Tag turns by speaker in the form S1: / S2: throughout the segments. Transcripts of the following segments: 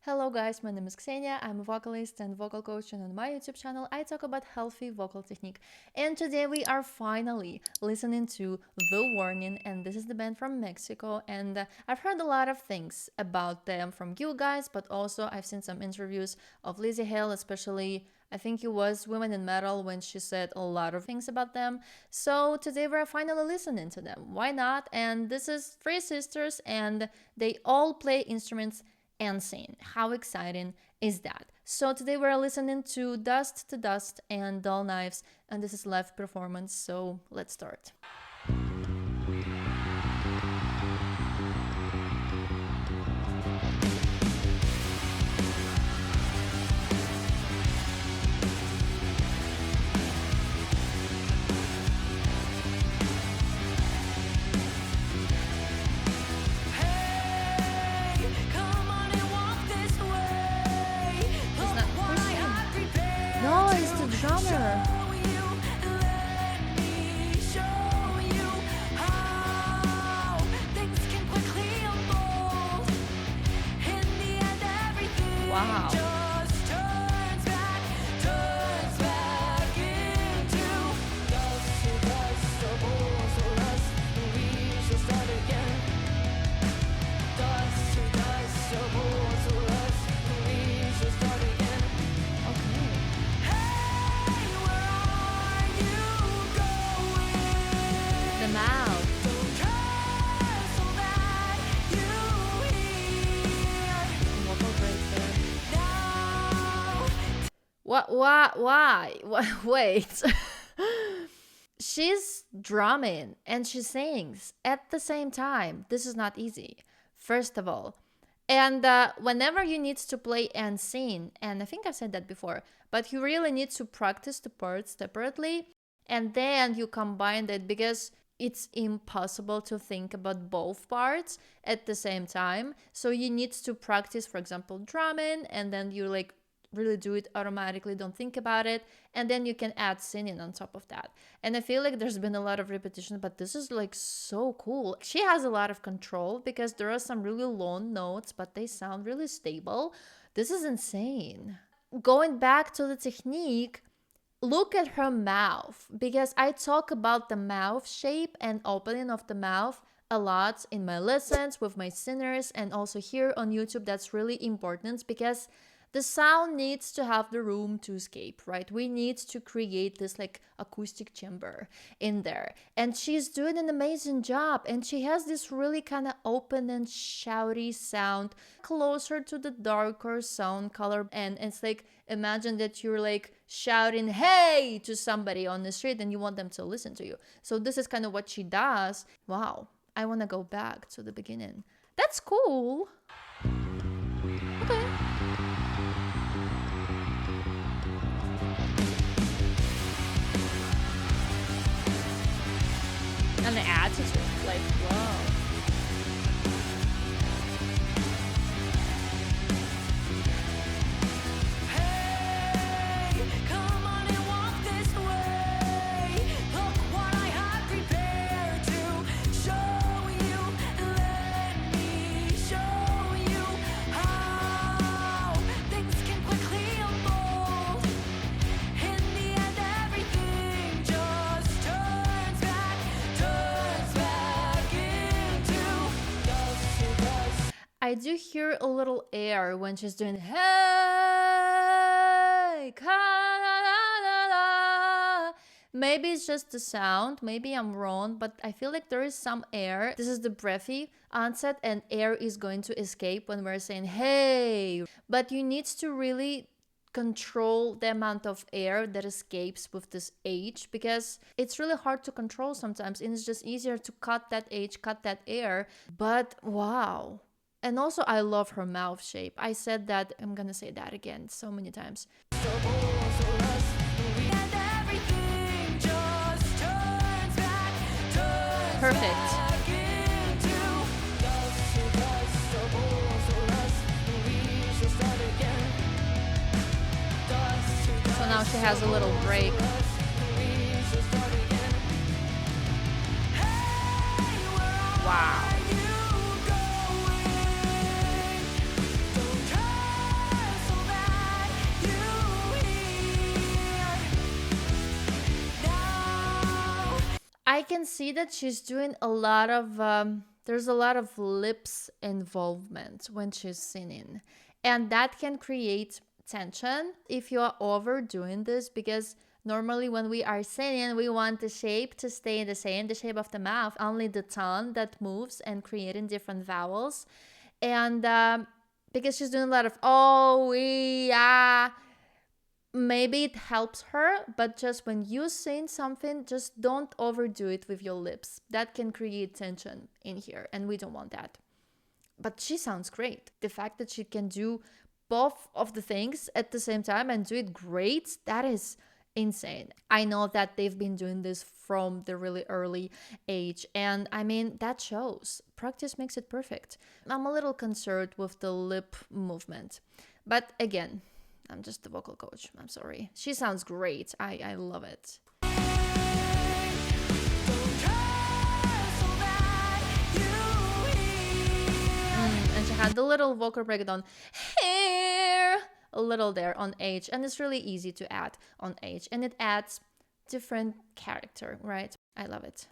S1: Hello guys, my name is Ksenia. I'm a vocalist and vocal coach, and on my YouTube channel I talk about healthy vocal technique. And today we are finally listening to The Warning, and this is the band from Mexico, and I've heard a lot of things about them from you guys, but also I've seen some interviews of Lizzie Hale, especially I think it was Women in Metal when she said a lot of things about them. So today we're finally listening to them. Why not? And this is three sisters and they all play instruments and sing. How exciting is that? So today we're listening to Dust and Dull Knives, and this is live performance, so let's start. No, it's the drummer. Wow. Why? Wait. She's drumming and she sings at the same time. This is not easy, first of all. And whenever you need to play and sing, and I think I've said that before, but you really need to practice the parts separately and then you combine it because it's impossible to think about both parts at the same time. So you need to practice, for example, drumming, and then you really do it automatically, don't think about it, and then you can add singing on top of that. And I feel like there's been a lot of repetition, but this is so cool. She has a lot of control because there are some really long notes, but they sound really stable. This is insane. Going back to the technique, look at her mouth, because I talk about the mouth shape and opening of the mouth a lot in my lessons with my singers, and also here on YouTube. That's really important because the sound needs to have the room to escape, right? We need to create this acoustic chamber in there. And she's doing an amazing job. And she has this really kind of open and shouty sound, closer to the darker sound color. And it's imagine that you're shouting, hey, to somebody on the street and you want them to listen to you. So this is kind of what she does. Wow, I want to go back to the beginning. That's cool. Okay. And the attitude, whoa. Hey, come on and walk this way. Look what I have prepared to show you. Let me show you how things can quickly unfold. In the end, everything just turns back into dust. I do hear a little air when she's doing hey, ka-da-da-da-da. Maybe it's just the sound, maybe I'm wrong, but I feel like there is some air. This is the breathy onset, and air is going to escape when we're saying hey. But you need to really control the amount of air that escapes with this H, because it's really hard to control sometimes, and it's just easier to cut that H, cut that air. But wow. And also I love her mouth shape. I said that, I'm gonna say that again so many times. Perfect. So now she has a little break. Wow. I can see that she's doing a lot of there's a lot of lips involvement when she's singing, and that can create tension if you are overdoing this, because normally when we are singing we want the shape to stay the same, the shape of the mouth, only the tongue that moves and creating different vowels. And because she's doing a lot of oh we maybe it helps her, but just when you sing something, just don't overdo it with your lips. That can create tension in here, and we don't want that. But she sounds great. The fact that she can do both of the things at the same time and do it great, that is insane. I know that they've been doing this from the really early age, and I mean, that shows. Practice makes it perfect. I'm a little concerned with the lip movement, but again, I'm just the vocal coach. I'm sorry. She sounds great. I love it. And she had the little vocal breakdown here, a little there on H, and it's really easy to add on H, and it adds different character, right? I love it.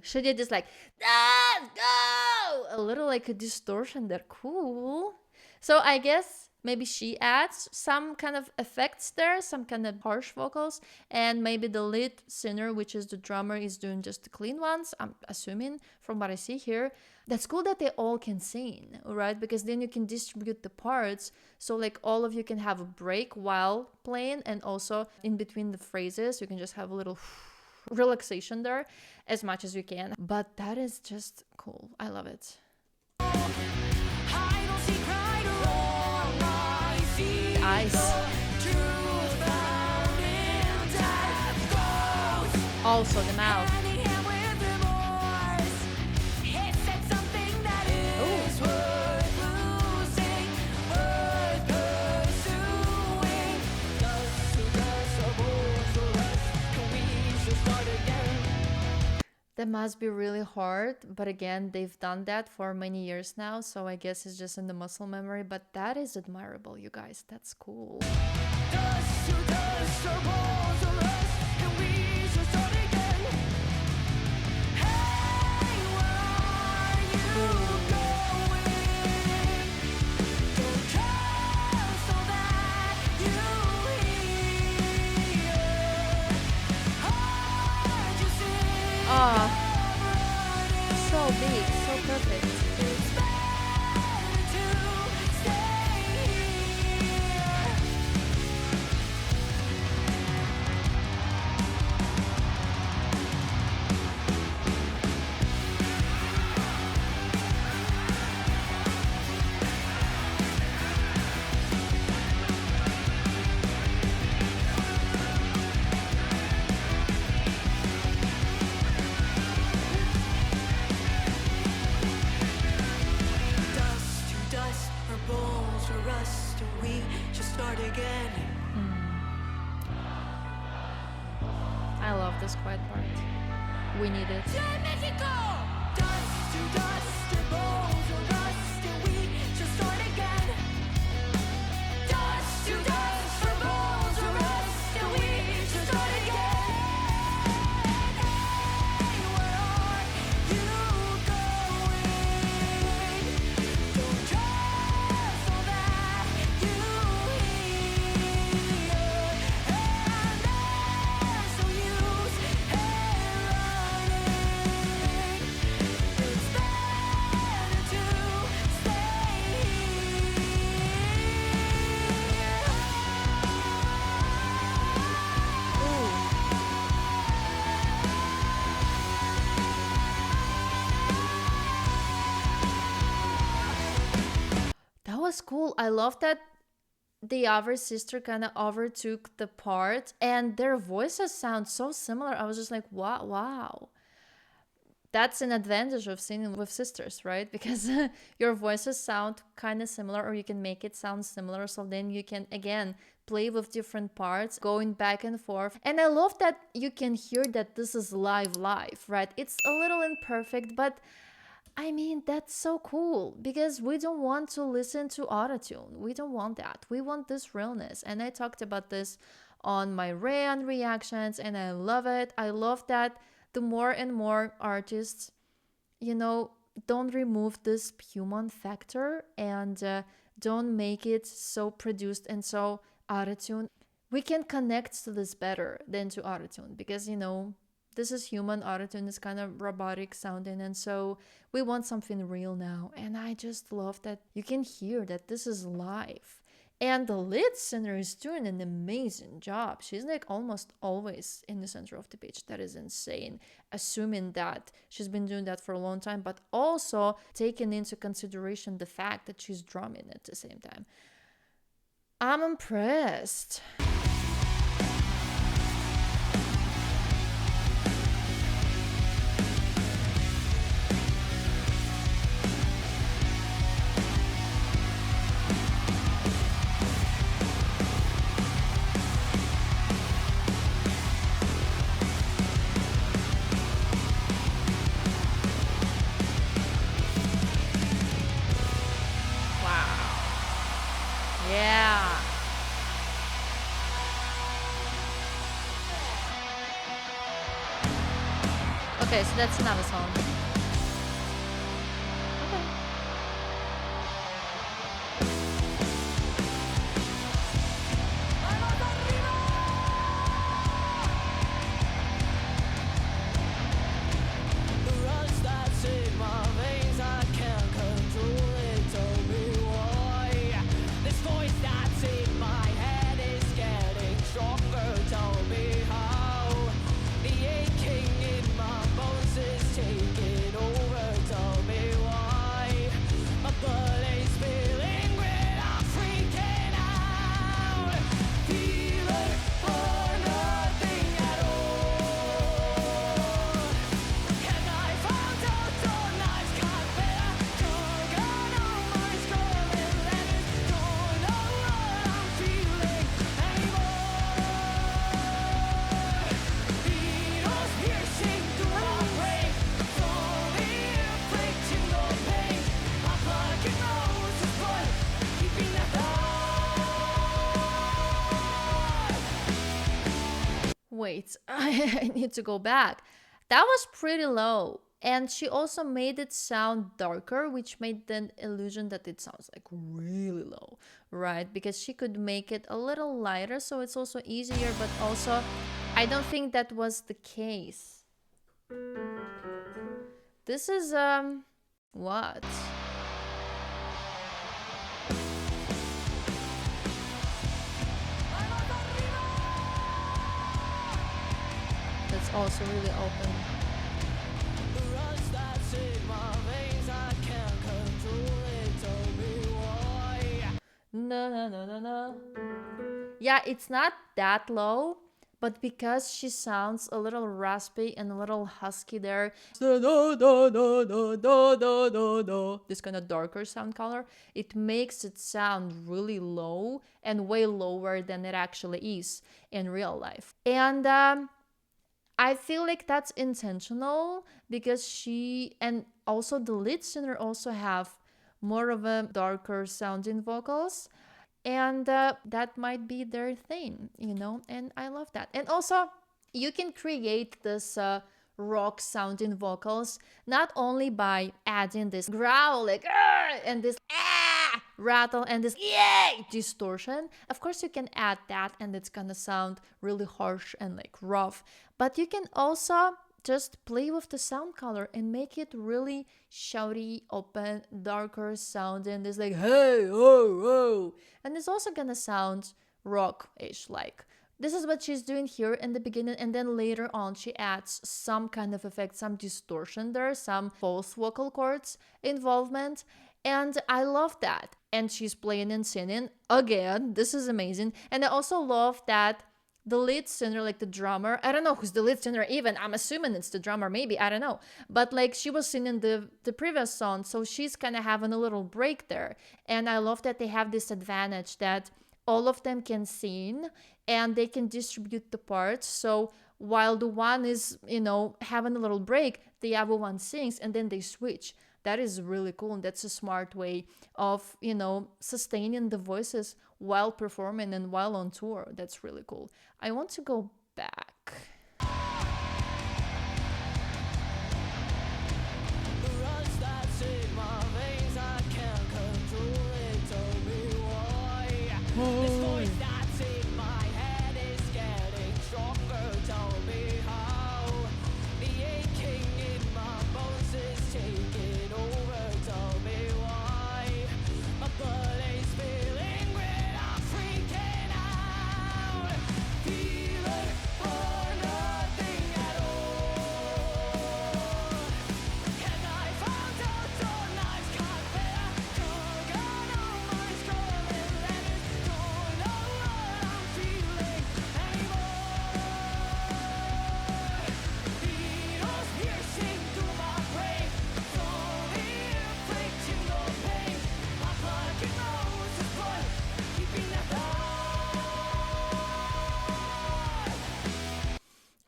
S1: She did this like, let's go! A little like a distortion there. Cool. So I guess maybe she adds some kind of effects there, some kind of harsh vocals, and maybe the lead singer, which is the drummer, is doing just the clean ones, I'm assuming from what I see here. That's cool that they all can sing, right? Because then you can distribute the parts, so like all of you can have a break while playing, and also in between the phrases you can just have a little relaxation there as much as you can. But that is just cool. I love it. The eyes. Also the mouth. That must be really hard, but again, they've done that for many years now, so I guess it's just in the muscle memory, but that is admirable, you guys. That's cool. Oh, so big, so perfect. I love this quiet part. We need it. Was cool. I love that the other sister kind of overtook the part and their voices sound so similar. I was just like, wow. That's an advantage of singing with sisters, right? Because your voices sound kind of similar, or you can make it sound similar. So then you can, again, play with different parts, going back and forth. And I love that you can hear that this is live, right? It's a little imperfect, but I mean, that's so cool because we don't want to listen to autotune. We don't want that. We want this realness. And I talked about this on my Rayan reactions, and I love it. I love that the more and more artists, you know, don't remove this human factor and don't make it so produced and so autotune. We can connect to this better than to autotune because, this is human. Autotune is kind of robotic sounding, and so we want something real now. And I just love that you can hear that this is live. And the lead singer is doing an amazing job. She's like almost always in the center of the pitch. That is insane. Assuming that she's been doing that for a long time, but also taking into consideration the fact that she's drumming at the same time. I'm impressed. Yeah. Okay, so that's another song. Okay. Wait, I need to go back. That was pretty low. And she also made it sound darker, which made the illusion that it sounds like really low, right? Because she could make it a little lighter, so it's also easier, but also I don't think that was the case. This is, what? That's also really open. No, no, no, no, no. Yeah, it's not that low, but because she sounds a little raspy and a little husky there, this kind of darker sound color, it makes it sound really low and way lower than it actually is in real life. And I feel like that's intentional because she and also the lead singer also have more of a darker sounding vocals, and that might be their thing, and I love that. And also you can create this rock sounding vocals not only by adding this growl like and this rattle and this yay distortion. Of course you can add that and it's gonna sound really harsh and like rough, but you can also just play with the sound color and make it really shouty, open, darker sounding. It's like hey, oh, oh, and it's also gonna sound rock-ish. Like this is what she's doing here in the beginning, and then later on she adds some kind of effect, some distortion there, some false vocal cords involvement, and I love that. And she's playing and singing again. This is amazing, and I also love that the lead singer, like the drummer, I don't know who's the lead singer even. I'm assuming it's the drummer, maybe, I don't know. But like she was singing the previous song, so she's kind of having a little break there. And I love that they have this advantage that all of them can sing and they can distribute the parts. So while the one is, having a little break, the other one sings and then they switch. That is really cool, and that's a smart way of, sustaining the voices while performing and while on tour. That's really cool. I want to go back.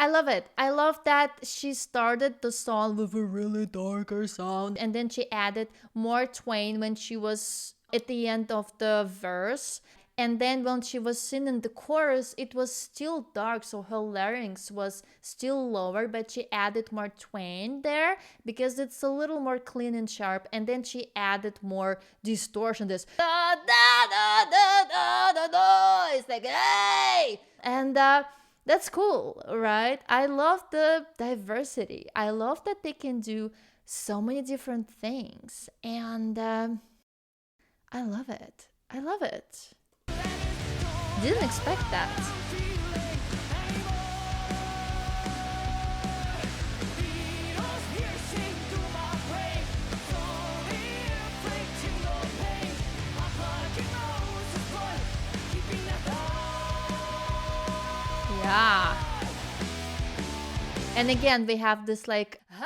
S1: I love it. I love that she started the song with a really darker sound and then she added more twain when she was at the end of the verse. And then when she was singing the chorus, it was still dark, so her larynx was still lower, but she added more twain there because it's a little more clean and sharp. And then she added more distortion. This da da da da da da da. It's like hey, and that's cool, right? I love the diversity. I love that they can do so many different things, and I love it. I love it. Didn't expect that. Yeah. And again, we have this like, ah!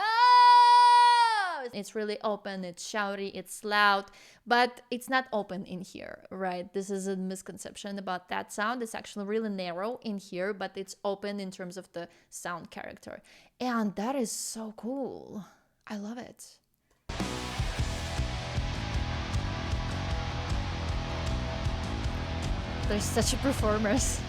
S1: It's really open, it's shouty, it's loud, but it's not open in here, right? This is a misconception about that sound. It's actually really narrow in here, but it's open in terms of the sound character. And that is so cool. I love it. They're such performers.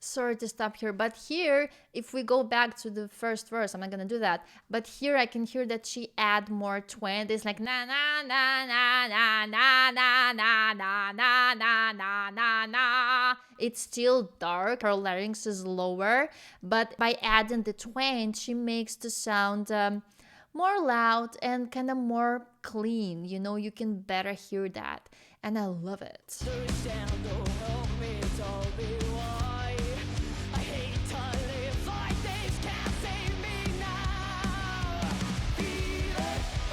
S1: Sorry to stop here, but here, if we go back to the first verse, I'm not gonna do that, but here I can hear that she add more twang. It's like na na na na na na na na na na na na na na. It's still dark, her larynx is lower, but by adding the twang, she makes the sound more loud and kind of more clean. You can better hear that, and I love it.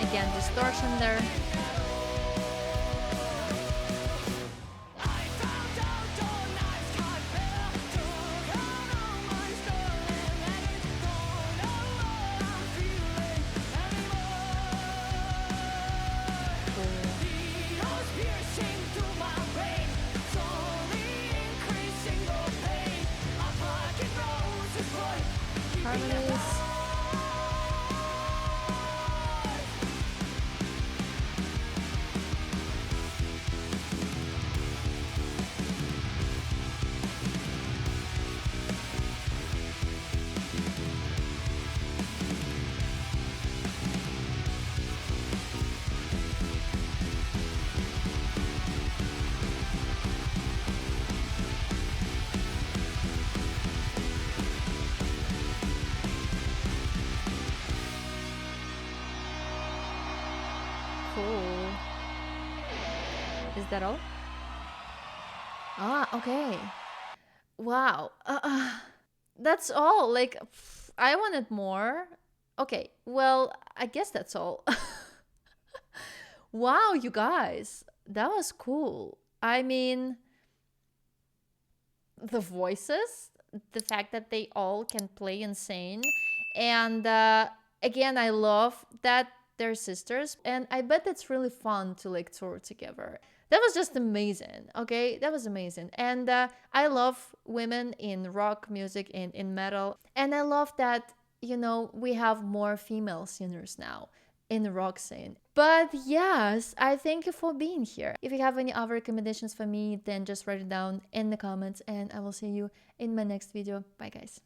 S1: Again, distortion there. Harmonies. Cool. Is that all? Ah, okay. Wow. That's all. Like, I wanted more. Okay, well, I guess that's all. Wow, you guys. That was cool. I mean, the voices, the fact that they all can play insane. And again, I love that they're sisters. And I bet it's really fun to like tour together. That was just amazing. Okay, that was amazing. And I love women in rock music, in metal. And I love that, we have more female singers now in the rock scene. But yes, I thank you for being here. If you have any other recommendations for me, then just write it down in the comments and I will see you in my next video. Bye, guys.